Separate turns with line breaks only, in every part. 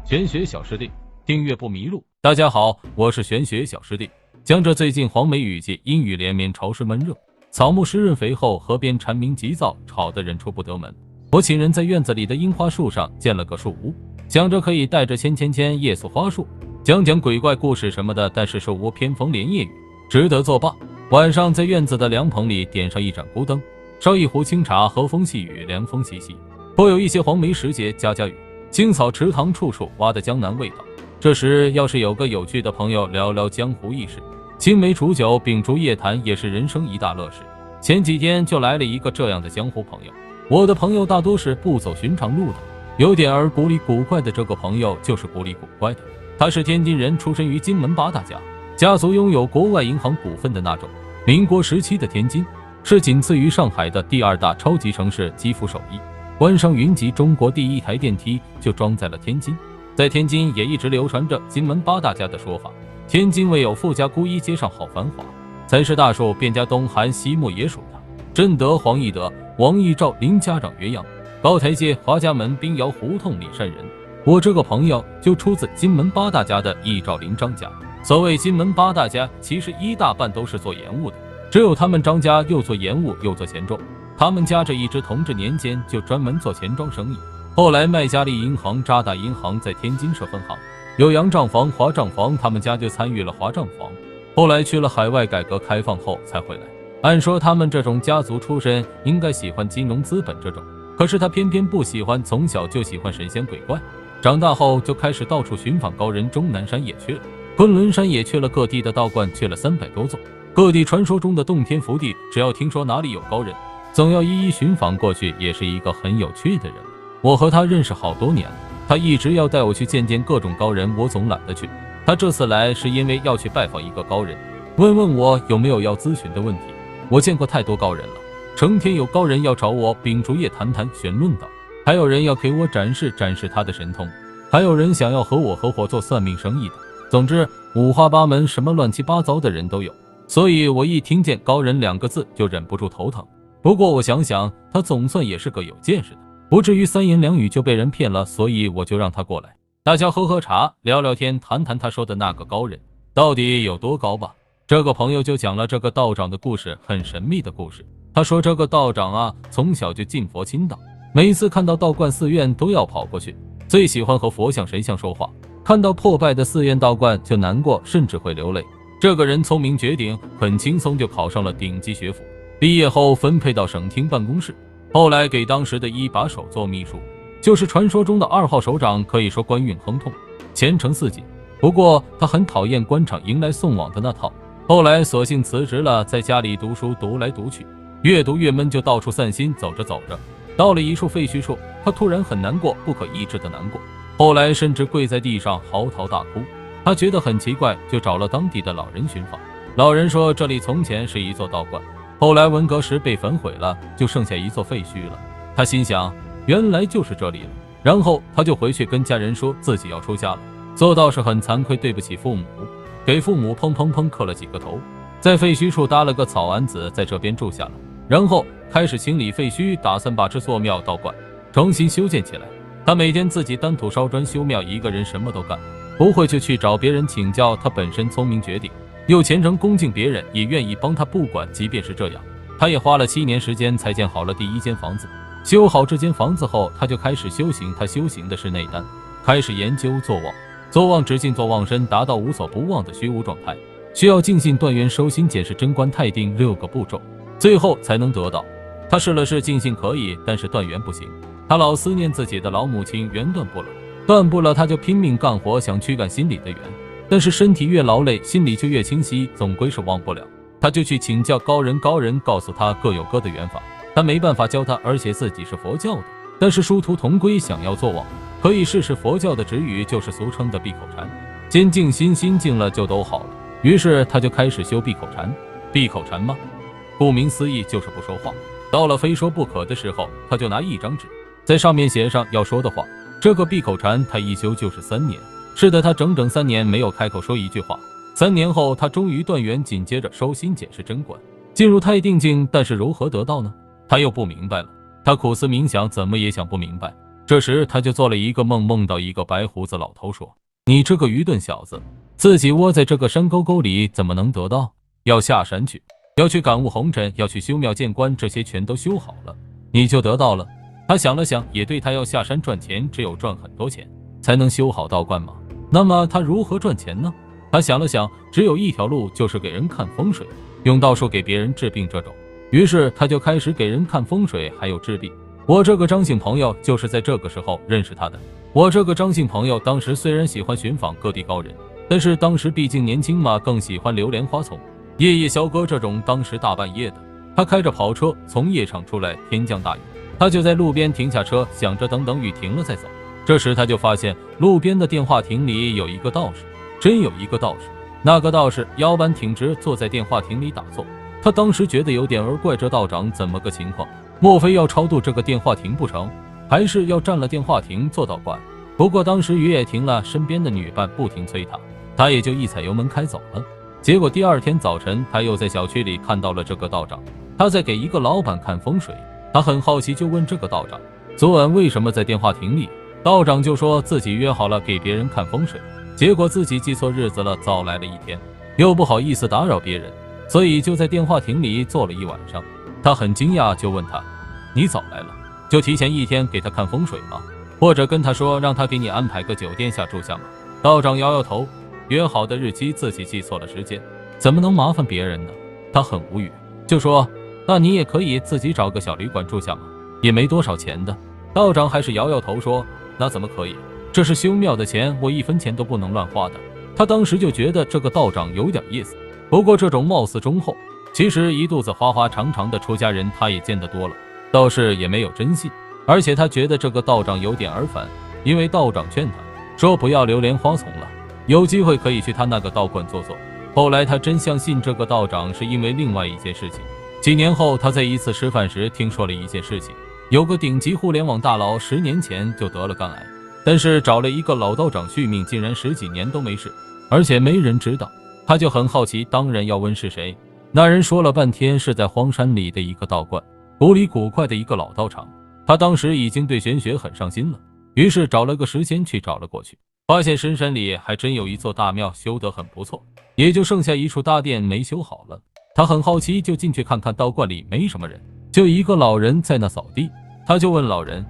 玄学小师弟，订阅不迷路。大家好，我是玄学小师弟。江浙最近黄梅雨季，阴雨连绵，潮湿闷热，草木湿润肥厚，河边蝉鸣急躁，吵得人出不得门。我请人在院子里的樱花树上建了个树屋，想着可以带着夜宿花树，讲讲鬼怪故事什么的，但是树屋偏逢连夜雨，只得作罢。晚上在院子的凉棚里点上一盏孤灯，烧一壶清茶，和风细雨，凉风习习，颇有一些黄梅时节家家雨，青草池塘处处挖的江南味道。这时要是有个有趣的朋友聊聊江湖轶事，青梅煮酒，秉烛夜谈，也是人生一大乐事。前几天就来了一个这样的江湖朋友。我的朋友大多是不走寻常路的，有点儿古里古怪的。这个朋友就是古里古怪的，他是天津人，出身于金门八大家，家族拥有国外银行股份的那种。民国时期的天津是仅次于上海的第二大超级城市，基辅首义，官商云集，中国第一台电梯就装在了天津。在天津也一直流传着金门八大家的说法，天津未有富家姑衣街上好繁华，才是大树卞家东韩西木也属他，正德黄义德王义照林家长岳阳，高台街华家门滨窑胡同李善人。我这个朋友就出自金门八大家的义照林张家。所谓金门八大家，其实一大半都是做盐务的，只有他们张家又做盐务又做钱庄。他们家这一支同治年间就专门做钱庄生意，后来麦加利银行、渣打银行在天津设分行，有洋账房、华账房，他们家就参与了华账房。后来去了海外，改革开放后才回来。按说他们这种家族出身应该喜欢金融资本这种，可是他偏偏不喜欢，从小就喜欢神仙鬼怪，长大后就开始到处寻访高人，终南山也去了，昆仑山也去了，各地的道观去了300多座，各地传说中的洞天福地，只要听说哪里有高人，总要一一寻访过去，也是一个很有趣的人。我和他认识好多年了，他一直要带我去见见各种高人，我总懒得去。他这次来是因为要去拜访一个高人，问问我有没有要咨询的问题。我见过太多高人了，成天有高人要找我秉烛夜谈谈玄论道，还有人要给我展示展示他的神通，还有人想要和我合伙做算命生意的。总之五花八门，什么乱七八糟的人都有，所以我一听见高人2个字就忍不住头疼。不过我想想，他总算也是个有见识的，不至于3言2语就被人骗了，所以我就让他过来，大家喝喝茶，聊聊天，谈谈他说的那个高人到底有多高吧。这个朋友就讲了这个道长的故事，很神秘的故事。他说这个道长啊，从小就信佛亲道，每次看到道观寺院都要跑过去，最喜欢和佛像神像说话，看到破败的寺院道观就难过，甚至会流泪。这个人聪明绝顶，很轻松就考上了顶级学府，毕业后分配到省厅办公室，后来给当时的1把手做秘书，就是传说中的2号首长，可以说官运亨通，前程似锦。不过他很讨厌官场迎来送往的那套，后来索性辞职了，在家里读书，读来读去，越读越闷，就到处散心。走着走着，到了一处废墟处，他突然很难过，不可抑制的难过，后来甚至跪在地上嚎啕大哭。他觉得很奇怪，就找了当地的老人寻访。老人说这里从前是一座道观，后来文革时被焚毁了，就剩下一座废墟了。他心想原来就是这里了，然后他就回去跟家人说自己要出家了，做道士很惭愧，对不起父母，给父母砰砰砰磕了几个头，在废墟处搭了个草庵子，在这边住下了，然后开始清理废墟，打算把这座庙道观重新修建起来。他每天自己担土烧砖修庙，一个人什么都干，不会就去找别人请教。他本身聪明绝顶，又虔诚恭敬，别人也愿意帮他。不管即便是这样，他也花了7年时间才建好了第1间房子。修好这间房子后，他就开始修行。他修行的是内丹，开始研究坐忘。坐忘直静，坐忘身，达到无所不忘的虚无状态，需要静心断缘、收心、检视、贞观、泰定6个步骤，最后才能得到。他试了试，静心可以，但是断缘不行。他老思念自己的老母亲，缘断不了，他就拼命干活，想驱赶心里的缘，但是身体越劳累，心里就越清晰，总归是忘不了。他就去请教高人，高人告诉他各有各的缘法，他没办法教他，而且自己是佛教的，但是殊途同归，想要做忘，可以试试佛教的止语，就是俗称的闭口禅，先静心，心静了就都好了。于是他就开始修闭口禅。闭口禅吗？顾名思义就是不说话，到了非说不可的时候，他就拿一张纸，在上面写上要说的话。这个闭口禅他一修就是3年，是的，他整整3年没有开口说一句话。3年后他终于断缘，紧接着收心检视贞观，进入太定境。但是如何得到呢？他又不明白了，他苦思冥想，怎么也想不明白。这时他就做了一个梦，梦到一个白胡子老头说：“你这个愚钝小子，自己窝在这个山沟沟里怎么能得到？要下山去，要去感悟红尘，要去修庙建关，这些全都修好了，你就得到了。”他想了想，也对，他要下山赚钱，只有赚很多钱才能修好道观嘛。那么他如何赚钱呢？他想了想，只有一条路，就是给人看风水，用道术给别人治病这种。于是他就开始给人看风水，还有治病。我这个张姓朋友就是在这个时候认识他的。我这个张姓朋友当时虽然喜欢寻访各地高人，但是当时毕竟年轻嘛，更喜欢流连花丛、夜夜笙歌这种。当时大半夜的，他开着跑车从夜场出来，天降大雨，他就在路边停下车，想着等雨停了再走。这时他就发现路边的电话亭里有一个道士，真有一个道士。那个道士腰板挺直，坐在电话亭里打坐。他当时觉得有点怪，这道长怎么个情况？莫非要超度这个电话亭不成？还是要占了电话亭做道观？不过当时雨也停了，身边的女伴不停催他，他也就一踩油门开走了。结果第二天早晨，他又在小区里看到了这个道长，他在给一个老板看风水。他很好奇，就问这个道长，昨晚为什么在电话亭里？道长就说自己约好了给别人看风水，结果自己记错日子了，早来了一天，又不好意思打扰别人，所以就在电话亭里坐了一晚上。他很惊讶，就问他，你早来了，就提前一天给他看风水吗？或者跟他说让他给你安排个酒店下住下吗？道长摇摇头，约好的日期自己记错了时间，怎么能麻烦别人呢？他很无语，就说那你也可以自己找个小旅馆住下嘛，也没多少钱的。道长还是摇摇头说，那怎么可以？这是修庙的钱，我1分钱都不能乱花的。他当时就觉得这个道长有点意思，不过这种貌似忠厚，其实一肚子花花长长的出家人他也见得多了，道士也没有真信。而且他觉得这个道长有点儿烦，因为道长劝他说不要流连花丛了，有机会可以去他那个道观坐坐。后来他真相信这个道长，是因为另外一件事情。几年后，他在一次吃饭时听说了一件事情，有个顶级互联网大佬10年前就得了肝癌，但是找了一个老道长续命，竟然10几年都没事，而且没人知道。他就很好奇，当然要问是谁。那人说了半天是在荒山里的一个道观，古里古怪的一个老道场。他当时已经对玄学很上心了，于是找了个时间去找了过去，发现深山里还真有一座大庙，修得很不错，也就剩下一处大殿没修好了。他很好奇，就进去看看，道观里没什么人，就一个老人在那扫地。他就问老人，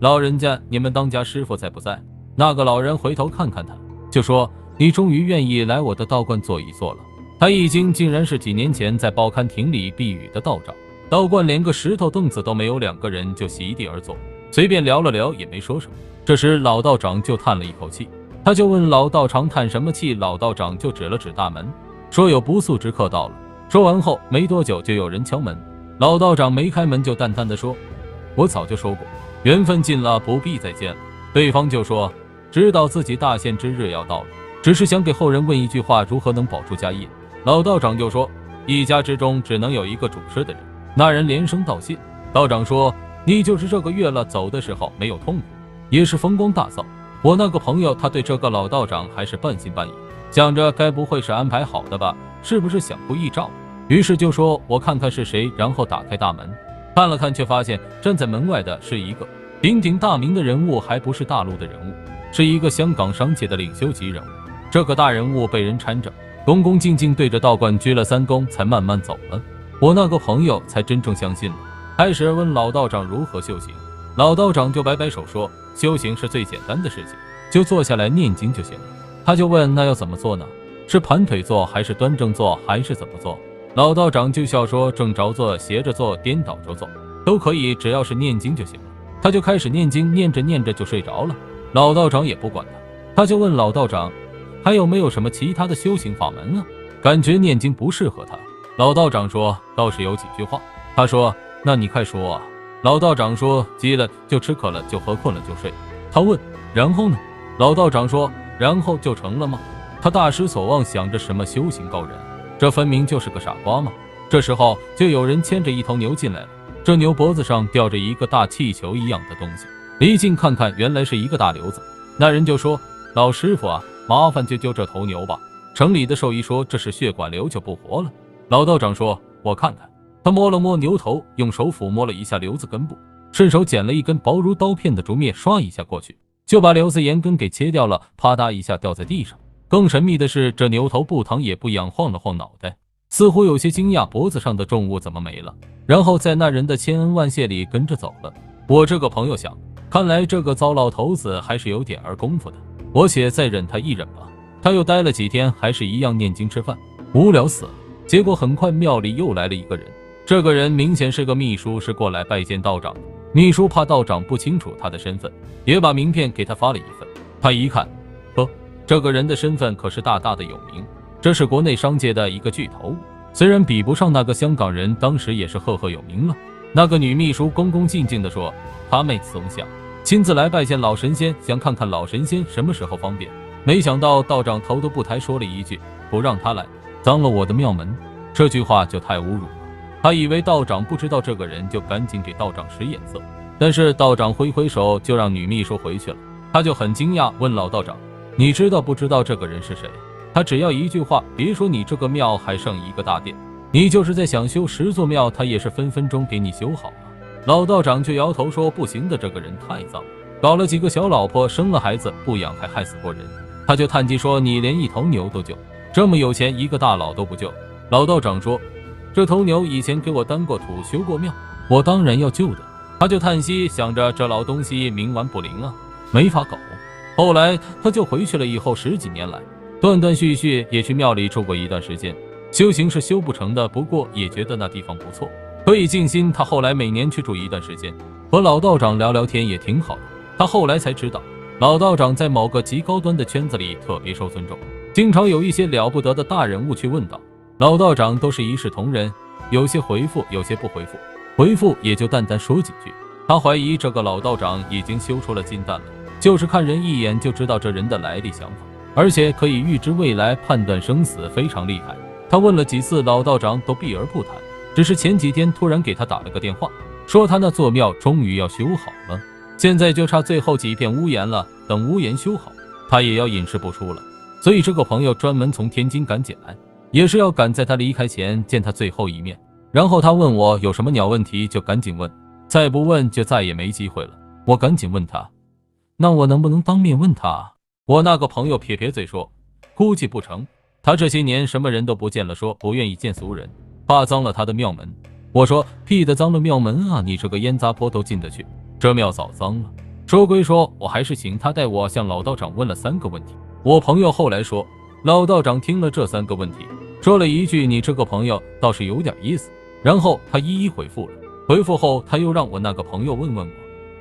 老人家，你们当家师傅在不在？那个老人回头看看他，就说，你终于愿意来我的道观坐一坐了。他一惊，竟然是几年前在报刊亭里避雨的道长。道观连个石头凳子都没有，2个人就席地而坐，随便聊了聊，也没说什么。这时老道长就叹了一口气，他就问老道长叹什么气，老道长就指了指大门，说有不速之客到了。说完后没多久就有人敲门，老道长没开门就淡淡的说，我早就说过，缘分尽了，不必再见了。对方就说，知道自己大限之日要到了，只是想给后人问一句话，如何能保住家业。老道长就说，一家之中只能有一个主事的人。那人连声道谢。道长说，你就是这个月了，走的时候没有痛苦，也是风光大噪。我那个朋友他对这个老道长还是半信半疑，想着该不会是安排好的吧，是不是想故意照？于是就说，我看看是谁，然后打开大门看了看，却发现站在门外的是一个鼎鼎大名的人物，还不是大陆的人物，是一个香港商界的领袖级人物。这个大人物被人搀着，恭恭敬敬对着道观鞠了3躬，才慢慢走了。我那个朋友才真正相信了，开始问老道长如何修行。老道长就摆摆手说，修行是最简单的事情，就坐下来念经就行了。他就问，那要怎么做呢？是盘腿坐，还是端正坐，还是怎么做？老道长就笑说，正着坐，斜着坐，颠倒着坐都可以，只要是念经就行了。他就开始念经，念着念着就睡着了。老道长也不管他，他就问老道长，还有没有什么其他的修行法门啊？感觉念经不适合他。老道长说，倒是有几句话。他说，那你快说啊。老道长说，急了就吃，渴了就喝，困了就睡。他问，然后呢？老道长说，然后就成了吗？他大失所望，想着什么修行高人，这分明就是个傻瓜嘛。这时候就有人牵着一头牛进来了，这牛脖子上吊着一个大气球一样的东西，离近看看，原来是一个大瘤子。那人就说，老师傅啊，麻烦救救这头牛吧。城里的兽医说，这是血管瘤，就不活了。老道长说，我看看。他摸了摸牛头，用手抚摸了一下瘤子根部，顺手捡了一根薄如刀片的竹篾，刷一下过去，就把刘子岩根给切掉了，啪嗒一下掉在地上。更神秘的是，这牛头不疼也不痒，晃了晃脑袋，似乎有些惊讶，脖子上的重物怎么没了？然后在那人的千恩万谢里跟着走了。我这个朋友想，看来这个糟老头子还是有点儿功夫的，我且再忍他一忍吧。他又待了几天，还是一样念经吃饭，无聊死了。结果很快庙里又来了一个人，这个人明显是个秘书，是过来拜见道长。秘书怕道长不清楚他的身份，也把名片给他发了一份。他一看，这个人的身份可是大大的有名，这是国内商界的一个巨头，虽然比不上那个香港人，当时也是赫赫有名了。那个女秘书恭恭敬敬地说，他妹松下亲自来拜见老神仙，想看看老神仙什么时候方便。没想到道长头都不抬，说了一句，不让他来，脏了我的庙门。这句话就太侮辱了。他以为道长不知道这个人，就赶紧给道长使眼色，但是道长挥挥手就让女秘书回去了。他就很惊讶，问老道长，你知道不知道这个人是谁？他只要一句话，别说你这个庙还剩一个大殿，你就是在想修10座庙，他也是分分钟给你修好了。老道长就摇头说，不行的，这个人太脏，搞了几个小老婆，生了孩子，不养还害死过人。他就叹气说，你连一头牛都救，这么有钱，一个大佬都不救。老道长说，这头牛以前给我担过土，修过庙，我当然要救的。他就叹息，想着这老东西冥顽不灵啊，没法搞。后来他就回去了，以后10几年来断断续续也去庙里住过一段时间，修行是修不成的，不过也觉得那地方不错，可以静心。他后来每年去住一段时间，和老道长聊聊天也挺好的。他后来才知道，老道长在某个极高端的圈子里特别受尊重，经常有一些了不得的大人物去问道，老道长都是一视同仁，有些回复，有些不回复，回复也就淡淡说几句。他怀疑这个老道长已经修出了金丹了，就是看人一眼就知道这人的来历想法，而且可以预知未来，判断生死，非常厉害。他问了几次，老道长都避而不谈，只是前几天突然给他打了个电话，说他那座庙终于要修好了，现在就差最后几片屋檐了，等屋檐修好，他也要隐世不出了。所以这个朋友专门从天津赶紧来，也是要赶在他离开前见他最后一面。然后他问我有什么鸟问题就赶紧问，再不问就再也没机会了。我赶紧问他，那我能不能当面问他？我那个朋友撇撇嘴说，估计不成，他这些年什么人都不见了，说不愿意见俗人，怕脏了他的庙门。我说屁的脏了庙门啊，你这个烟杂坡都进得去，这庙早脏了。说归说，我还是请他带我向老道长问了3个问题。我朋友后来说，老道长听了这3个问题，说了一句，你这个朋友倒是有点意思，然后他一一回复了。回复后他又让我那个朋友问问我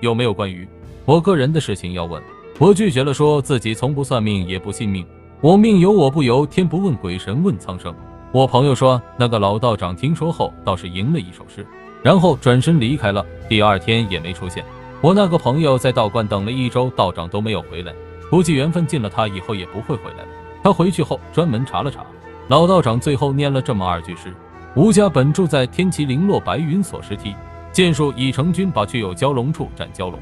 有没有关于我个人的事情要问，我拒绝了，说自己从不算命也不信命，我命由我不由天，不问鬼神问苍生。我朋友说，那个老道长听说后倒是吟了一首诗，然后转身离开了，第2天也没出现。我那个朋友在道观等了1周，道长都没有回来，估计缘分尽了，他以后也不会回来了。他回去后专门查了查，老道长最后念了这么2句诗，吾家本住在天齐零落白云所石梯，剑术已成军，把具有蛟龙处斩蛟龙。